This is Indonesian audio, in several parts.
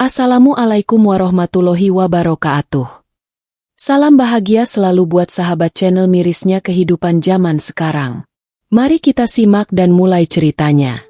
Assalamualaikum warahmatullahi wabarakatuh. Salam bahagia selalu buat sahabat channel mirisnya kehidupan zaman sekarang. Mari kita simak dan mulai ceritanya.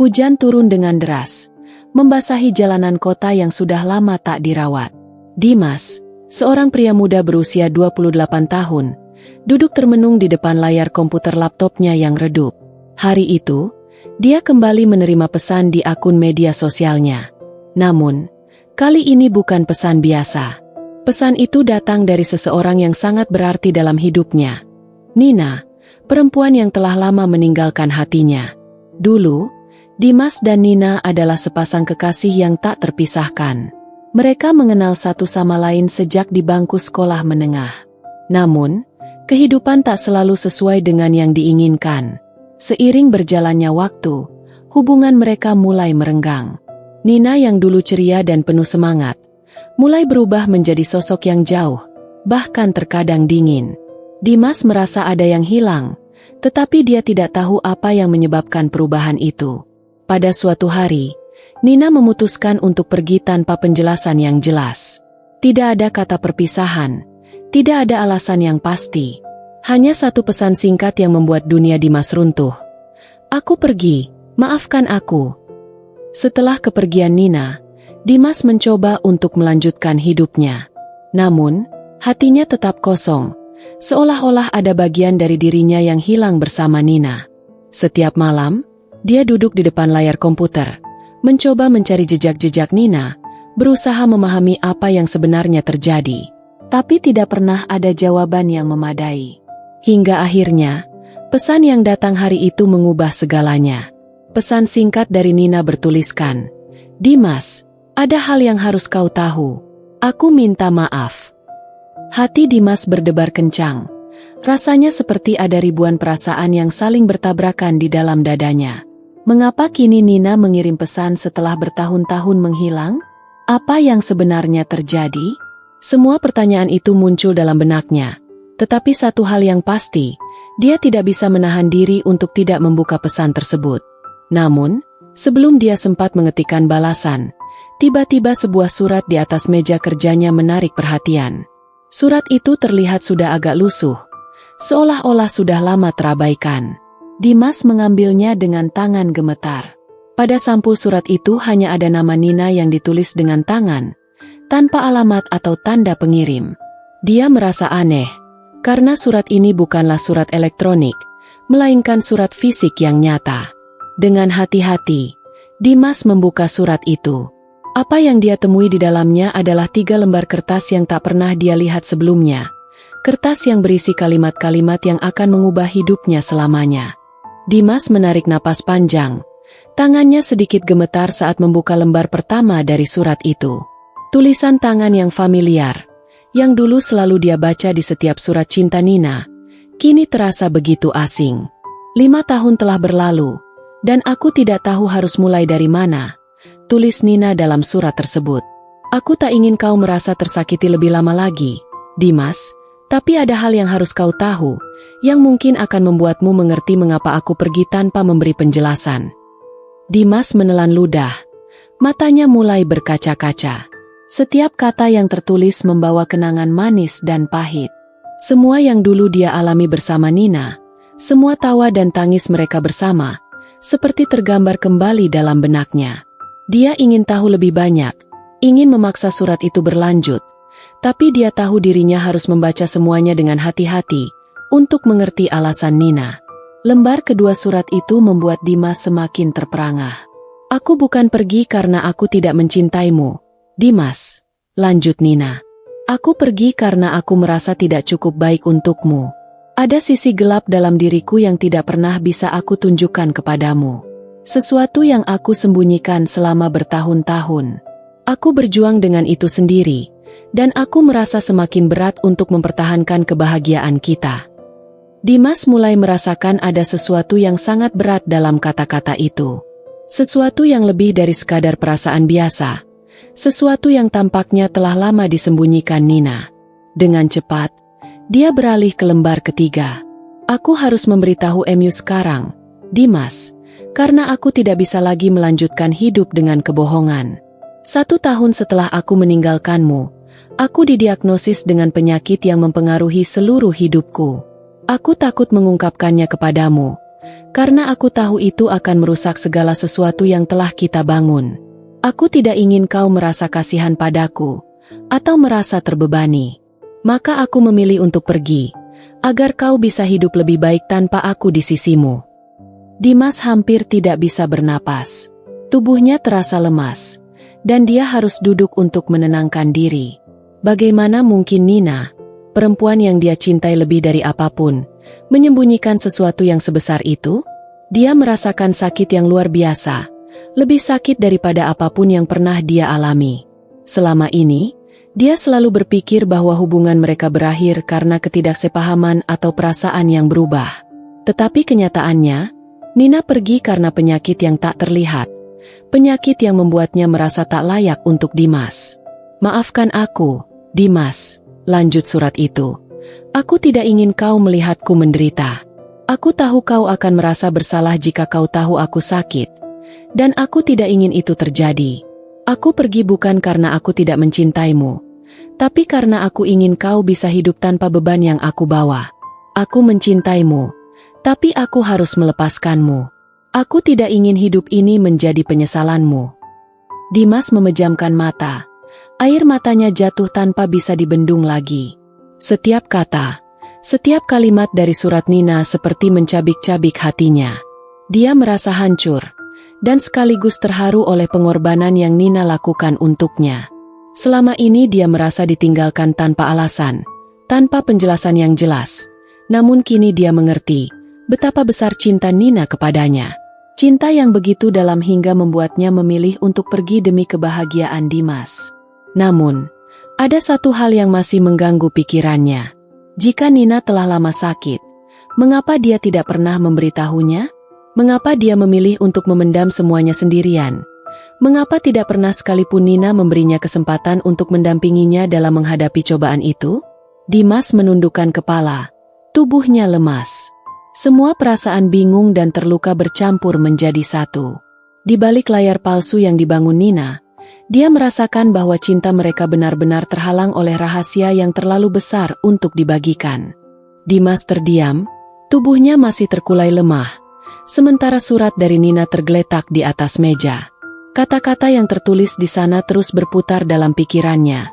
Hujan turun dengan deras, membasahi jalanan kota yang sudah lama tak dirawat. Dimas, seorang pria muda berusia 28 tahun, duduk termenung di depan layar komputer laptopnya yang redup. Hari itu, dia kembali menerima pesan di akun media sosialnya. Namun, kali ini bukan pesan biasa. Pesan itu datang dari seseorang yang sangat berarti dalam hidupnya. Nina, perempuan yang telah lama meninggalkan hatinya. Dulu, Dimas dan Nina adalah sepasang kekasih yang tak terpisahkan. Mereka mengenal satu sama lain sejak di bangku sekolah menengah. Namun, kehidupan tak selalu sesuai dengan yang diinginkan. Seiring berjalannya waktu, hubungan mereka mulai merenggang. Nina yang dulu ceria dan penuh semangat, mulai berubah menjadi sosok yang jauh, bahkan terkadang dingin. Dimas merasa ada yang hilang, tetapi dia tidak tahu apa yang menyebabkan perubahan itu. Pada suatu hari, Nina memutuskan untuk pergi tanpa penjelasan yang jelas. Tidak ada kata perpisahan, tidak ada alasan yang pasti. Hanya satu pesan singkat yang membuat dunia Dimas runtuh. "Aku pergi, maafkan aku." Setelah kepergian Nina, Dimas mencoba untuk melanjutkan hidupnya. Namun, hatinya tetap kosong, seolah-olah ada bagian dari dirinya yang hilang bersama Nina. Setiap malam, dia duduk di depan layar komputer, mencoba mencari jejak-jejak Nina, berusaha memahami apa yang sebenarnya terjadi. Tapi tidak pernah ada jawaban yang memadai. Hingga akhirnya, pesan yang datang hari itu mengubah segalanya. Pesan singkat dari Nina bertuliskan, "Dimas, ada hal yang harus kau tahu. Aku minta maaf." Hati Dimas berdebar kencang. Rasanya seperti ada ribuan perasaan yang saling bertabrakan di dalam dadanya. Mengapa kini Nina mengirim pesan setelah bertahun-tahun menghilang? Apa yang sebenarnya terjadi? Semua pertanyaan itu muncul dalam benaknya. Tetapi satu hal yang pasti, dia tidak bisa menahan diri untuk tidak membuka pesan tersebut. Namun, sebelum dia sempat mengetikkan balasan, tiba-tiba sebuah surat di atas meja kerjanya menarik perhatian. Surat itu terlihat sudah agak lusuh, seolah-olah sudah lama terabaikan. Dimas mengambilnya dengan tangan gemetar. Pada sampul surat itu hanya ada nama Nina yang ditulis dengan tangan, tanpa alamat atau tanda pengirim. Dia merasa aneh, karena surat ini bukanlah surat elektronik, melainkan surat fisik yang nyata. Dengan hati-hati, Dimas membuka surat itu. Apa yang dia temui di dalamnya adalah 3 lembar kertas yang tak pernah dia lihat sebelumnya. Kertas yang berisi kalimat-kalimat yang akan mengubah hidupnya selamanya. Dimas menarik napas panjang. Tangannya sedikit gemetar saat membuka lembar pertama dari surat itu. Tulisan tangan yang familiar, yang dulu selalu dia baca di setiap surat cinta Nina, kini terasa begitu asing. 5 tahun telah berlalu, dan aku tidak tahu harus mulai dari mana, tulis Nina dalam surat tersebut. Aku tak ingin kau merasa tersakiti lebih lama lagi, Dimas, tapi ada hal yang harus kau tahu, yang mungkin akan membuatmu mengerti mengapa aku pergi tanpa memberi penjelasan. Dimas menelan ludah, matanya mulai berkaca-kaca. Setiap kata yang tertulis membawa kenangan manis dan pahit. Semua yang dulu dia alami bersama Nina, semua tawa dan tangis mereka bersama, seperti tergambar kembali dalam benaknya. Dia ingin tahu lebih banyak, ingin memaksa surat itu berlanjut, tapi dia tahu dirinya harus membaca semuanya dengan hati-hati, untuk mengerti alasan Nina. Lembar kedua surat itu membuat Dimas semakin terperangah. "Aku bukan pergi karena aku tidak mencintaimu, Dimas," lanjut Nina. "Aku pergi karena aku merasa tidak cukup baik untukmu. Ada sisi gelap dalam diriku yang tidak pernah bisa aku tunjukkan kepadamu. Sesuatu yang aku sembunyikan selama bertahun-tahun. Aku berjuang dengan itu sendiri, dan aku merasa semakin berat untuk mempertahankan kebahagiaan kita." Dimas mulai merasakan ada sesuatu yang sangat berat dalam kata-kata itu. Sesuatu yang lebih dari sekadar perasaan biasa. Sesuatu yang tampaknya telah lama disembunyikan Nina. Dengan cepat, dia beralih ke lembar ketiga. "Aku harus memberitahu Emu sekarang, Dimas, karena aku tidak bisa lagi melanjutkan hidup dengan kebohongan. 1 tahun setelah aku meninggalkanmu, aku didiagnosis dengan penyakit yang mempengaruhi seluruh hidupku. Aku takut mengungkapkannya kepadamu, karena aku tahu itu akan merusak segala sesuatu yang telah kita bangun. Aku tidak ingin kau merasa kasihan padaku, atau merasa terbebani. Maka aku memilih untuk pergi, agar kau bisa hidup lebih baik tanpa aku di sisimu. Dimas hampir tidak bisa bernapas. Tubuhnya terasa lemas, dan dia harus duduk untuk menenangkan diri. Bagaimana mungkin Nina, perempuan yang dia cintai lebih dari apapun, menyembunyikan sesuatu yang sebesar itu? Dia merasakan sakit yang luar biasa, lebih sakit daripada apapun yang pernah dia alami. Selama ini, dia selalu berpikir bahwa hubungan mereka berakhir karena ketidaksepahaman atau perasaan yang berubah. Tetapi kenyataannya, Nina pergi karena penyakit yang tak terlihat. Penyakit yang membuatnya merasa tak layak untuk Dimas. Maafkan aku, Dimas, lanjut surat itu. Aku tidak ingin kau melihatku menderita. Aku tahu kau akan merasa bersalah jika kau tahu aku sakit. Dan aku tidak ingin itu terjadi. Aku pergi bukan karena aku tidak mencintaimu, tapi karena aku ingin kau bisa hidup tanpa beban yang aku bawa. Aku mencintaimu, tapi aku harus melepaskanmu. Aku tidak ingin hidup ini menjadi penyesalanmu. Dimas memejamkan mata. Air matanya jatuh tanpa bisa dibendung lagi. Setiap kata, setiap kalimat dari surat Nina seperti mencabik-cabik hatinya. Dia merasa hancur, dan sekaligus terharu oleh pengorbanan yang Nina lakukan untuknya. Selama ini dia merasa ditinggalkan tanpa alasan, tanpa penjelasan yang jelas. Namun kini dia mengerti betapa besar cinta Nina kepadanya. Cinta yang begitu dalam hingga membuatnya memilih untuk pergi demi kebahagiaan Dimas. Namun, ada satu hal yang masih mengganggu pikirannya. Jika Nina telah lama sakit, mengapa dia tidak pernah memberitahunya? Mengapa dia memilih untuk memendam semuanya sendirian? Mengapa tidak pernah sekalipun Nina memberinya kesempatan untuk mendampinginya dalam menghadapi cobaan itu? Dimas menundukkan kepala. Tubuhnya lemas. Semua perasaan bingung dan terluka bercampur menjadi satu. Di balik layar palsu yang dibangun Nina, dia merasakan bahwa cinta mereka benar-benar terhalang oleh rahasia yang terlalu besar untuk dibagikan. Dimas terdiam, tubuhnya masih terkulai lemah, sementara surat dari Nina tergeletak di atas meja. Kata-kata yang tertulis di sana terus berputar dalam pikirannya,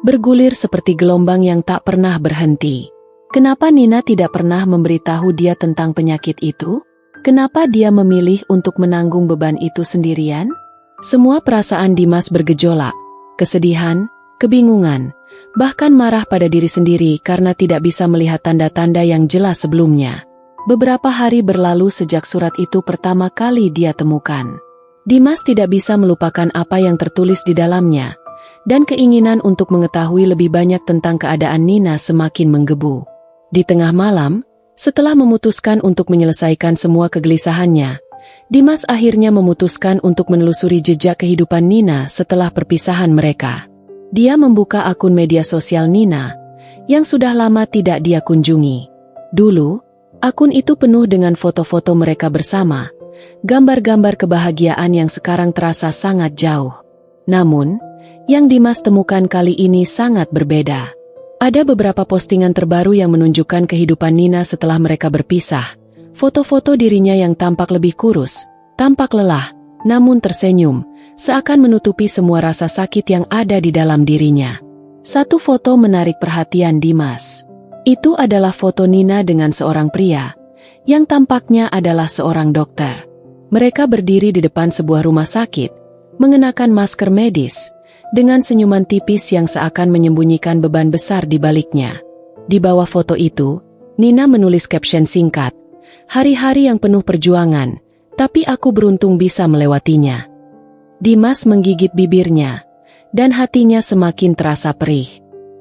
bergulir seperti gelombang yang tak pernah berhenti. Kenapa Nina tidak pernah memberitahu dia tentang penyakit itu? Kenapa dia memilih untuk menanggung beban itu sendirian? Semua perasaan Dimas bergejolak, kesedihan, kebingungan, bahkan marah pada diri sendiri karena tidak bisa melihat tanda-tanda yang jelas sebelumnya. Beberapa hari berlalu sejak surat itu pertama kali dia temukan. Dimas tidak bisa melupakan apa yang tertulis di dalamnya, dan keinginan untuk mengetahui lebih banyak tentang keadaan Nina semakin menggebu. Di tengah malam, setelah memutuskan untuk menyelesaikan semua kegelisahannya, Dimas akhirnya memutuskan untuk menelusuri jejak kehidupan Nina setelah perpisahan mereka. Dia membuka akun media sosial Nina, yang sudah lama tidak dia kunjungi. Dulu, akun itu penuh dengan foto-foto mereka bersama, gambar-gambar kebahagiaan yang sekarang terasa sangat jauh. Namun, yang Dimas temukan kali ini sangat berbeda. Ada beberapa postingan terbaru yang menunjukkan kehidupan Nina setelah mereka berpisah. Foto-foto dirinya yang tampak lebih kurus, tampak lelah, namun tersenyum, seakan menutupi semua rasa sakit yang ada di dalam dirinya. Satu foto menarik perhatian Dimas. Itu adalah foto Nina dengan seorang pria, yang tampaknya adalah seorang dokter. Mereka berdiri di depan sebuah rumah sakit, mengenakan masker medis, dengan senyuman tipis yang seakan menyembunyikan beban besar di baliknya. Di bawah foto itu, Nina menulis caption singkat, "Hari-hari yang penuh perjuangan, tapi aku beruntung bisa melewatinya." Dimas menggigit bibirnya, dan hatinya semakin terasa perih.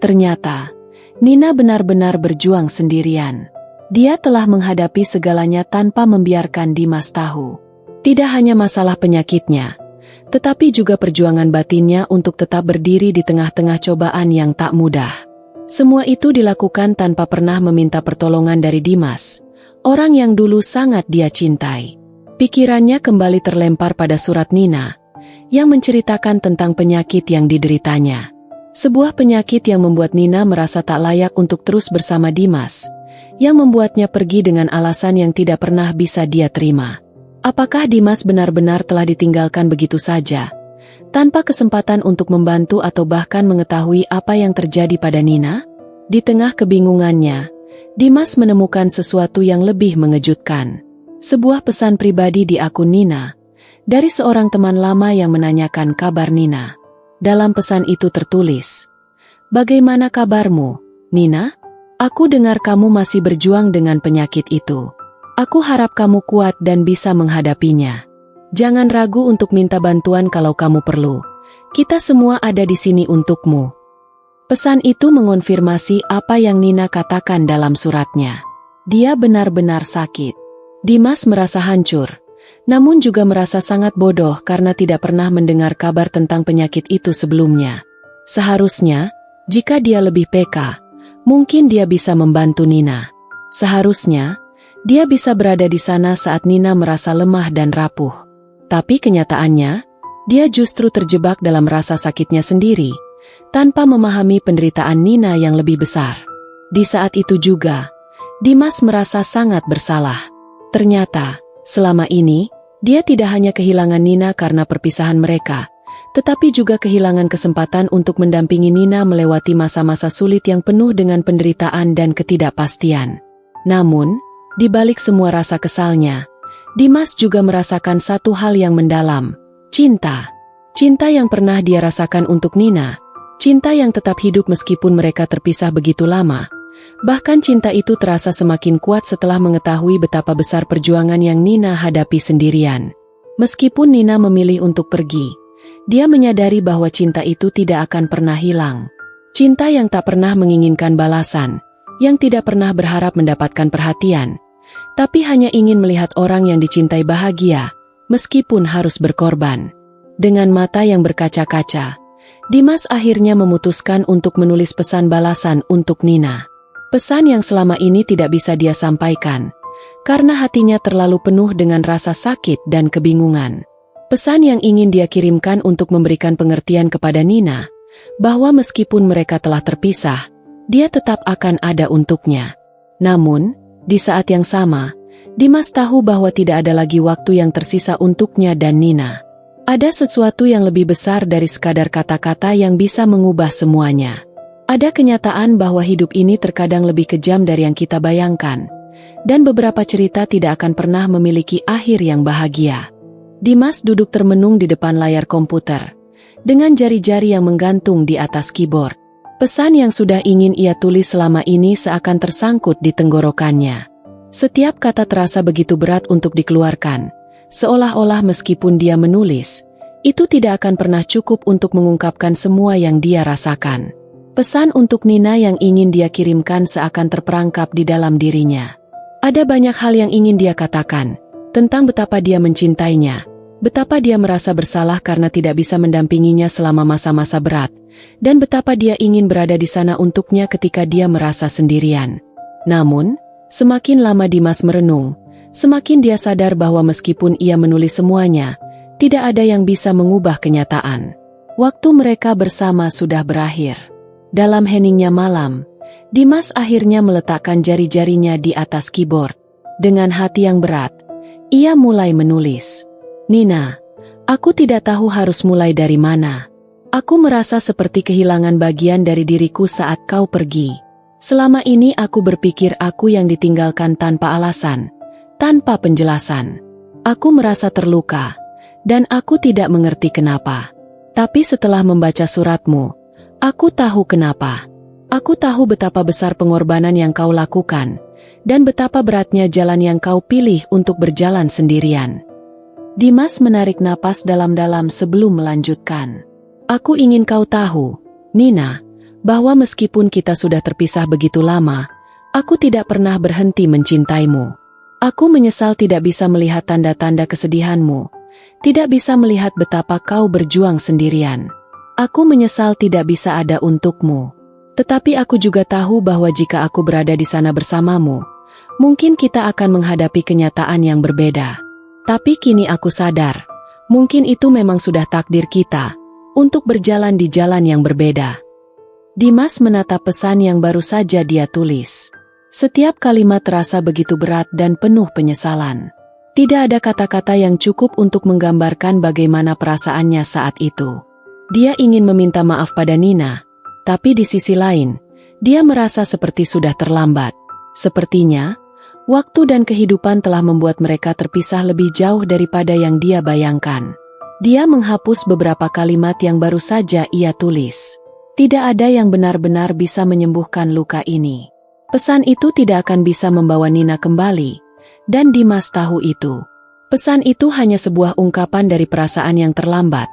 Ternyata, Nina benar-benar berjuang sendirian. Dia telah menghadapi segalanya tanpa membiarkan Dimas tahu. Tidak hanya masalah penyakitnya, tetapi juga perjuangan batinnya untuk tetap berdiri di tengah-tengah cobaan yang tak mudah. Semua itu dilakukan tanpa pernah meminta pertolongan dari Dimas, orang yang dulu sangat dia cintai. Pikirannya kembali terlempar pada surat Nina, yang menceritakan tentang penyakit yang dideritanya. Sebuah penyakit yang membuat Nina merasa tak layak untuk terus bersama Dimas, yang membuatnya pergi dengan alasan yang tidak pernah bisa dia terima. Apakah Dimas benar-benar telah ditinggalkan begitu saja, tanpa kesempatan untuk membantu atau bahkan mengetahui apa yang terjadi pada Nina? Di tengah kebingungannya, Dimas menemukan sesuatu yang lebih mengejutkan. Sebuah pesan pribadi di akun Nina, dari seorang teman lama yang menanyakan kabar Nina. Dalam pesan itu tertulis, "Bagaimana kabarmu, Nina? Aku dengar kamu masih berjuang dengan penyakit itu. Aku harap kamu kuat dan bisa menghadapinya. Jangan ragu untuk minta bantuan kalau kamu perlu. Kita semua ada di sini untukmu." Pesan itu mengonfirmasi apa yang Nina katakan dalam suratnya. Dia benar-benar sakit. Dimas merasa hancur, namun juga merasa sangat bodoh karena tidak pernah mendengar kabar tentang penyakit itu sebelumnya. Seharusnya, jika dia lebih peka, mungkin dia bisa membantu Nina. Seharusnya, dia bisa berada di sana saat Nina merasa lemah dan rapuh. Tapi kenyataannya, dia justru terjebak dalam rasa sakitnya sendiri, tanpa memahami penderitaan Nina yang lebih besar. Di saat itu juga, Dimas merasa sangat bersalah. Ternyata, selama ini, dia tidak hanya kehilangan Nina karena perpisahan mereka, tetapi juga kehilangan kesempatan untuk mendampingi Nina melewati masa-masa sulit yang penuh dengan penderitaan dan ketidakpastian. Namun, di balik semua rasa kesalnya, Dimas juga merasakan satu hal yang mendalam, cinta. Cinta yang pernah dia rasakan untuk Nina, cinta yang tetap hidup meskipun mereka terpisah begitu lama. Bahkan cinta itu terasa semakin kuat setelah mengetahui betapa besar perjuangan yang Nina hadapi sendirian. Meskipun Nina memilih untuk pergi, dia menyadari bahwa cinta itu tidak akan pernah hilang. Cinta yang tak pernah menginginkan balasan, yang tidak pernah berharap mendapatkan perhatian, tapi hanya ingin melihat orang yang dicintai bahagia, meskipun harus berkorban. Dengan mata yang berkaca-kaca, Dimas akhirnya memutuskan untuk menulis pesan balasan untuk Nina. Pesan yang selama ini tidak bisa dia sampaikan, karena hatinya terlalu penuh dengan rasa sakit dan kebingungan. Pesan yang ingin dia kirimkan untuk memberikan pengertian kepada Nina, bahwa meskipun mereka telah terpisah, dia tetap akan ada untuknya. Namun, di saat yang sama, Dimas tahu bahwa tidak ada lagi waktu yang tersisa untuknya dan Nina. Ada sesuatu yang lebih besar dari sekadar kata-kata yang bisa mengubah semuanya. Ada kenyataan bahwa hidup ini terkadang lebih kejam dari yang kita bayangkan, dan beberapa cerita tidak akan pernah memiliki akhir yang bahagia. Dimas duduk termenung di depan layar komputer, dengan jari-jari yang menggantung di atas keyboard. Pesan yang sudah ingin ia tulis selama ini seakan tersangkut di tenggorokannya. Setiap kata terasa begitu berat untuk dikeluarkan, seolah-olah meskipun dia menulis, itu tidak akan pernah cukup untuk mengungkapkan semua yang dia rasakan. Pesan untuk Nina yang ingin dia kirimkan seakan terperangkap di dalam dirinya. Ada banyak hal yang ingin dia katakan, tentang betapa dia mencintainya, betapa dia merasa bersalah karena tidak bisa mendampinginya selama masa-masa berat, dan betapa dia ingin berada di sana untuknya ketika dia merasa sendirian. Namun, semakin lama Dimas merenung, semakin dia sadar bahwa meskipun ia menulis semuanya, tidak ada yang bisa mengubah kenyataan. Waktu mereka bersama sudah berakhir. Dalam heningnya malam, Dimas akhirnya meletakkan jari-jarinya di atas keyboard. Dengan hati yang berat, ia mulai menulis. "Nina, aku tidak tahu harus mulai dari mana. Aku merasa seperti kehilangan bagian dari diriku saat kau pergi. Selama ini aku berpikir aku yang ditinggalkan tanpa alasan, tanpa penjelasan. Aku merasa terluka, dan aku tidak mengerti kenapa. Tapi setelah membaca suratmu, aku tahu kenapa. Aku tahu betapa besar pengorbanan yang kau lakukan, dan betapa beratnya jalan yang kau pilih untuk berjalan sendirian." Dimas menarik napas dalam-dalam sebelum melanjutkan. "Aku ingin kau tahu, Nina, bahwa meskipun kita sudah terpisah begitu lama, aku tidak pernah berhenti mencintaimu. Aku menyesal tidak bisa melihat tanda-tanda kesedihanmu, tidak bisa melihat betapa kau berjuang sendirian. Aku menyesal tidak bisa ada untukmu. Tetapi aku juga tahu bahwa jika aku berada di sana bersamamu, mungkin kita akan menghadapi kenyataan yang berbeda. Tapi kini aku sadar, Mungkin itu memang sudah takdir kita untuk berjalan di jalan yang berbeda. Dimas menatap pesan yang baru saja dia tulis. Setiap kalimat terasa begitu berat dan penuh penyesalan. Tidak ada kata-kata yang cukup untuk menggambarkan bagaimana perasaannya saat itu. Dia ingin meminta maaf pada Nina, tapi di sisi lain, dia merasa seperti sudah terlambat. Sepertinya, waktu dan kehidupan telah membuat mereka terpisah lebih jauh daripada yang dia bayangkan. Dia menghapus beberapa kalimat yang baru saja ia tulis. Tidak ada yang benar-benar bisa menyembuhkan luka ini. Pesan itu tidak akan bisa membawa Nina kembali, dan Dimas tahu itu. Pesan itu hanya sebuah ungkapan dari perasaan yang terlambat.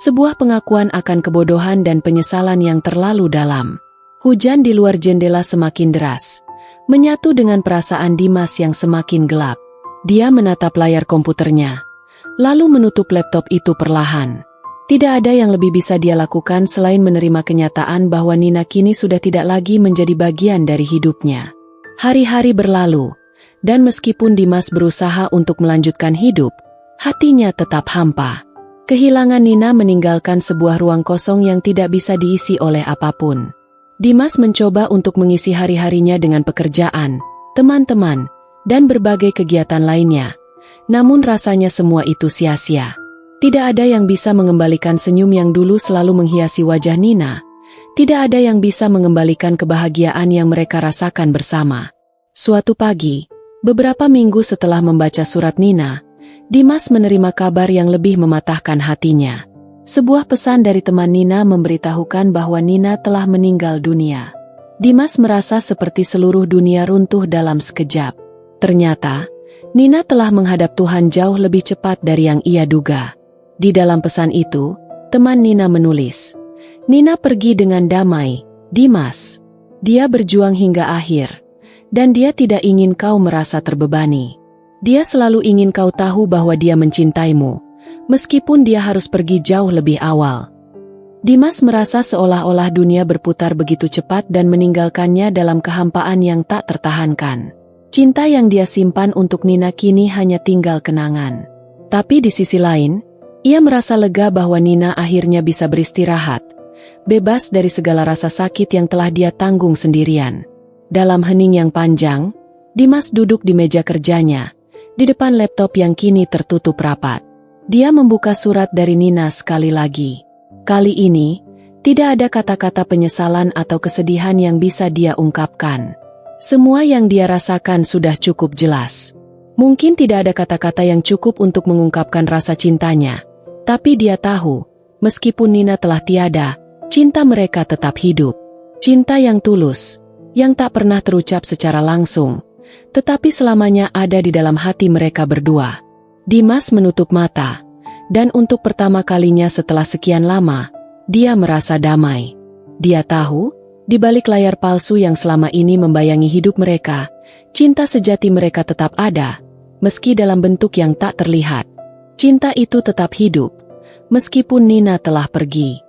Sebuah pengakuan akan kebodohan dan penyesalan yang terlalu dalam. Hujan di luar jendela semakin deras, menyatu dengan perasaan Dimas yang semakin gelap. Dia menatap layar komputernya, lalu menutup laptop itu perlahan. Tidak ada yang lebih bisa dia lakukan selain menerima kenyataan bahwa Nina kini sudah tidak lagi menjadi bagian dari hidupnya. Hari-hari berlalu, dan meskipun Dimas berusaha untuk melanjutkan hidup, hatinya tetap hampa. Kehilangan Nina meninggalkan sebuah ruang kosong yang tidak bisa diisi oleh apapun. Dimas mencoba untuk mengisi hari-harinya dengan pekerjaan, teman-teman, dan berbagai kegiatan lainnya. Namun rasanya semua itu sia-sia. Tidak ada yang bisa mengembalikan senyum yang dulu selalu menghiasi wajah Nina. Tidak ada yang bisa mengembalikan kebahagiaan yang mereka rasakan bersama. Suatu pagi, beberapa minggu setelah membaca surat Nina, Dimas menerima kabar yang lebih mematahkan hatinya. Sebuah pesan dari teman Nina memberitahukan bahwa Nina telah meninggal dunia. Dimas merasa seperti seluruh dunia runtuh dalam sekejap. Ternyata, Nina telah menghadap Tuhan jauh lebih cepat dari yang ia duga. Di dalam pesan itu, teman Nina menulis, "Nina pergi dengan damai, Dimas. Dia berjuang hingga akhir, dan dia tidak ingin kau merasa terbebani. Dia selalu ingin kau tahu bahwa dia mencintaimu, meskipun dia harus pergi jauh lebih awal." Dimas merasa seolah-olah dunia berputar begitu cepat dan meninggalkannya dalam kehampaan yang tak tertahankan. Cinta yang dia simpan untuk Nina kini hanya tinggal kenangan. Tapi di sisi lain, ia merasa lega bahwa Nina akhirnya bisa beristirahat, bebas dari segala rasa sakit yang telah dia tanggung sendirian. Dalam hening yang panjang, Dimas duduk di meja kerjanya, di depan laptop yang kini tertutup rapat. Dia membuka surat dari Nina sekali lagi. Kali ini, tidak ada kata-kata penyesalan atau kesedihan yang bisa dia ungkapkan. Semua yang dia rasakan sudah cukup jelas. Mungkin tidak ada kata-kata yang cukup untuk mengungkapkan rasa cintanya, tapi dia tahu, meskipun Nina telah tiada, cinta mereka tetap hidup. Cinta yang tulus, yang tak pernah terucap secara langsung, tetapi selamanya ada di dalam hati mereka berdua. Dimas menutup mata, dan untuk pertama kalinya setelah sekian lama, dia merasa damai. Dia tahu, di balik layar palsu yang selama ini membayangi hidup mereka, cinta sejati mereka tetap ada, meski dalam bentuk yang tak terlihat. Cinta itu tetap hidup, meskipun Nina telah pergi.